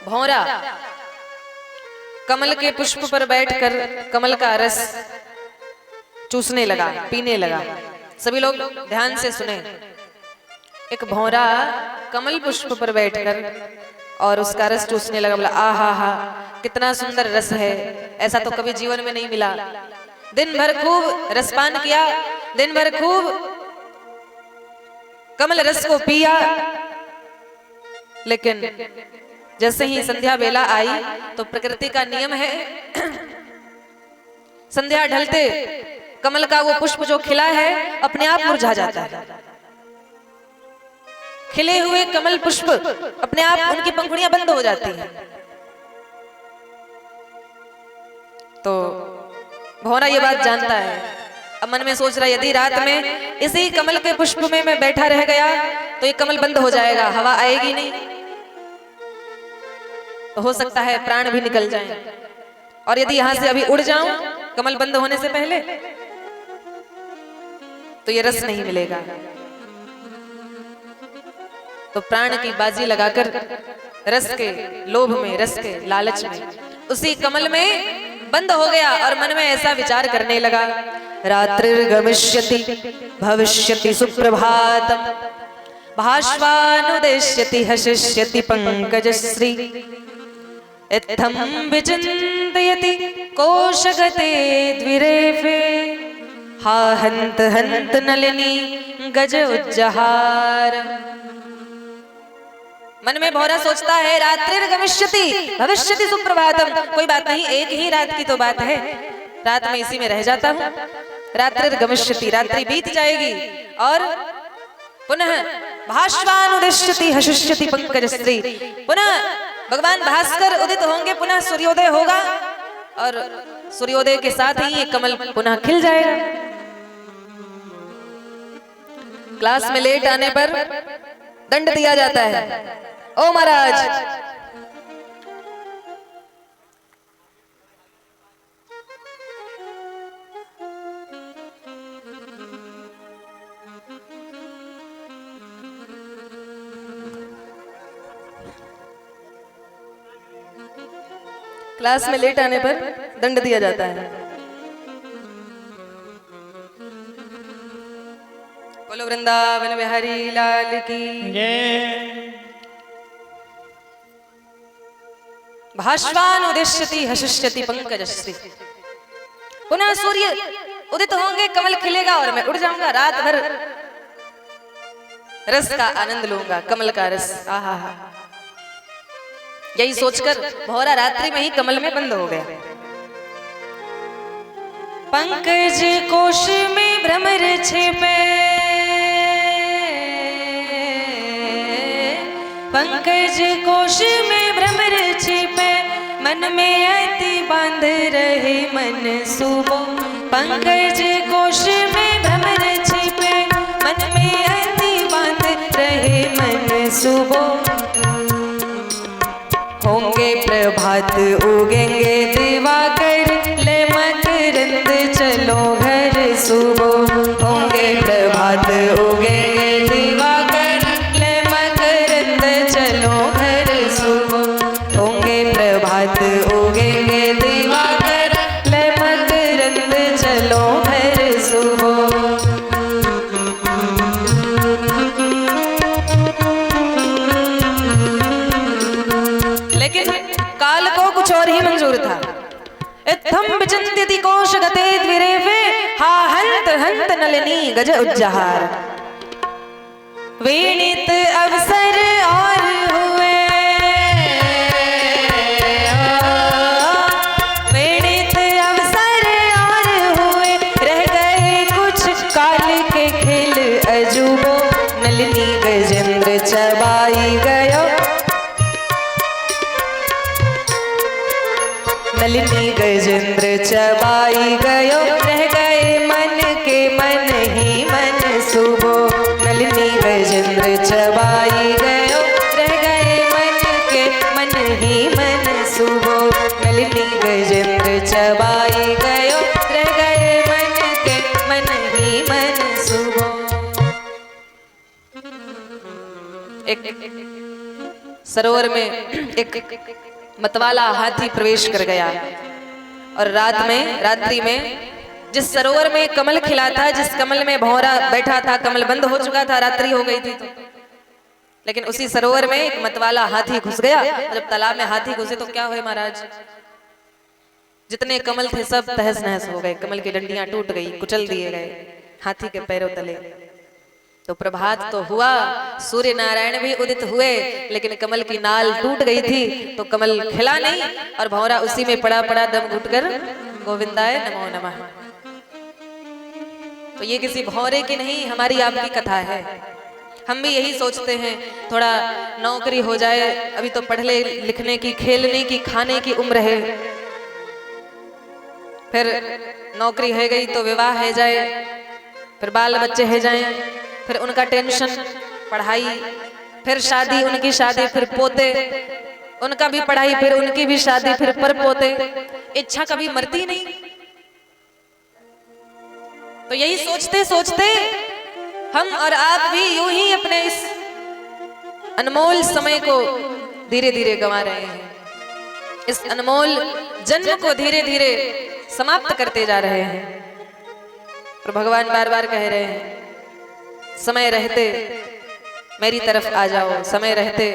भौरा कमल के पुष्प पर बैठकर कमल का रस चूसने लगा, पीने लगा। सभी लोग ध्यान से सुने। एक भौरा कमल पुष्प पर बैठकर और उसका रस चूसने लगा। बोला आहा हा, कितना सुंदर रस है, ऐसा तो कभी जीवन में नहीं मिला। दिन भर खूब रसपान किया, दिन भर खूब कमल रस को पिया, लेकिन जैसे ही संध्या बेला आई तो प्रकृति का नियम है, संध्या ढलते कमल का वो पुष्प जो खिला है अपने आप मुरझा जाता है। खिले हुए कमल पुष्प अपने आप उनकी पंखुड़ियां बंद हो जाती हैं। तो भौरा ये बात जानता है। अब मन में सोच रहा है यदि रात में इसी कमल के पुष्प में मैं बैठा रह गया तो ये कमल बंद हो जाएगा, हवा आएगी नहीं, तो हो सकता है प्राण भी निकल जाएं। और यदि यहां से अभी उड़ जाऊं कमल बंद होने से पहले तो ये रस नहीं मिलेगा। तो प्राण की बाजी लगाकर रस के लोभ में, रस के लालच में उसी कमल में बंद हो गया और मन में ऐसा विचार करने लगा, रात्रिर्गमिष्यति भविष्यति सुप्रभातम भाष्वानुदेश्यति हसिष्यति पंकजश्री इत्थं विचिन्तयति कोशगते द्विरेफे हा हन्त हन्त नलिनी गज उज्जहार। मन में भौरा सोचता है रात्रिर्गमिष्यति भविष्यति सुप्रभातम, कोई बात नहीं, एक ही रात की तो बात है, रात में इसी में रह जाता हूं। रात्रिर्गमिष्यति, रात्रि बीत जाएगी और पुनः भाष्वानुदिश्यति हसिष्यति पंकजश्री, पुनः भगवान भास्कर उदित होंगे, पुनः सूर्योदय होगा और सूर्योदय के साथ ही ये कमल पुनः खिल जाएगा। क्लास में लेट आने पर दंड दिया जाता है। ओ महाराज, क्लास में लेट आने पर दंड दिया जाता है। बोलो वृंदावन बिहारी लाल की जय। भाष्वानुदिश्यति हसिष्यति पंकजश्री, पुनः सूर्य उदित होंगे, कमल खिलेगा और मैं उड़ जाऊंगा, रात भर रस का आनंद लूंगा, कमल का रस। आहा हा, यही सोचकर भौरा रात्रि में ही कमल में बंद हो गया। पंकज कोश में भ्रमर छिपे, पंकज कोश में भ्रमर छिपे, मन में अति बांध रहे मन सुबो। पंकज कोश में भ्रमर छिपे, मन में अति बांध रहे मन सुबो। होंगे प्रभात उगेंगे दिवाकर, ले मकरंद चलो घर सुबो। होंगे प्रभात उगेंगे दिवाकर, ले मकरंद चलो घर सुबो। होंगे प्रभात उगेंगे दिवाकर, ले मकरंद चलो घर सुबो। काल को कुछ और ही मंजूर था। इत्थं विचिन्त्यति कोशगते द्विरेफे हा हन्त हन्त नलिनी गज उज्जहार। वेणित अवसर और हुए, वेणित अवसर और हुए, रह गए कुछ काल के खेल अजूबो। नलिनी गजेंद्र चबाई गयो, नलिनी गजेंद्र चबाई गयो, रह गए मन के मन ही मन सुबो। नलिनी गजेंद्र चबाई गयो, रह गए मन के मन ही मन सुबो। नलिनी गजेंद्र चबाई गयो, रह गए मन के मन ही मन सुबो। एक सरोवर में एक मतवाला हाथी प्रवेश कर गया और रात्रि में जिस सरोवर में कमल खिला था, जिस कमल में भंवरा बैठा था, कमल बंद हो चुका था, रात्रि हो गई थी, लेकिन उसी सरोवर में एक मतवाला हाथी घुस गया। जब तालाब में हाथी घुसे तो क्या हुए महाराज, जितने कमल थे सब तहस नहस हो गए, कमल की डंडियां टूट गई, कुचल दिए गए हाथी के पैरों तले। तो प्रभात तो हुआ, सूर्य नारायण भी उदित हुए, लेकिन कमल की नाल टूट गई थी, तो कमल खिला नहीं और भंवरा उसी में पड़ा पड़ा दम घुटकर गोविंदाय नमो नमः। तो ये किसी भंवरे की नहीं, हमारी आपकी कथा है। हम भी यही सोचते हैं थोड़ा नौकरी हो जाए, अभी तो पढ़ने लिखने की, खेलने की, खाने की उम्र है, फिर नौकरी हो गई तो विवाह है जाए, फिर बाल बच्चे है जाए, फिर उनका टेंशन, पढ़ाई, फिर शादी, उनकी शादी, फिर पोते, उनका भी पढ़ाई, फिर उनकी भी शादी, फिर पर पोते। इच्छा कभी मरती नहीं। तो यही सोचते सोचते हम और आप भी यूं ही अपने इस अनमोल समय को धीरे धीरे गंवा रहे हैं, इस अनमोल जन्म को धीरे धीरे समाप्त करते जा रहे हैं। और भगवान बार बार कह रहे हैं, समय रहते मेरी तरफ आ जाओ, समय रहते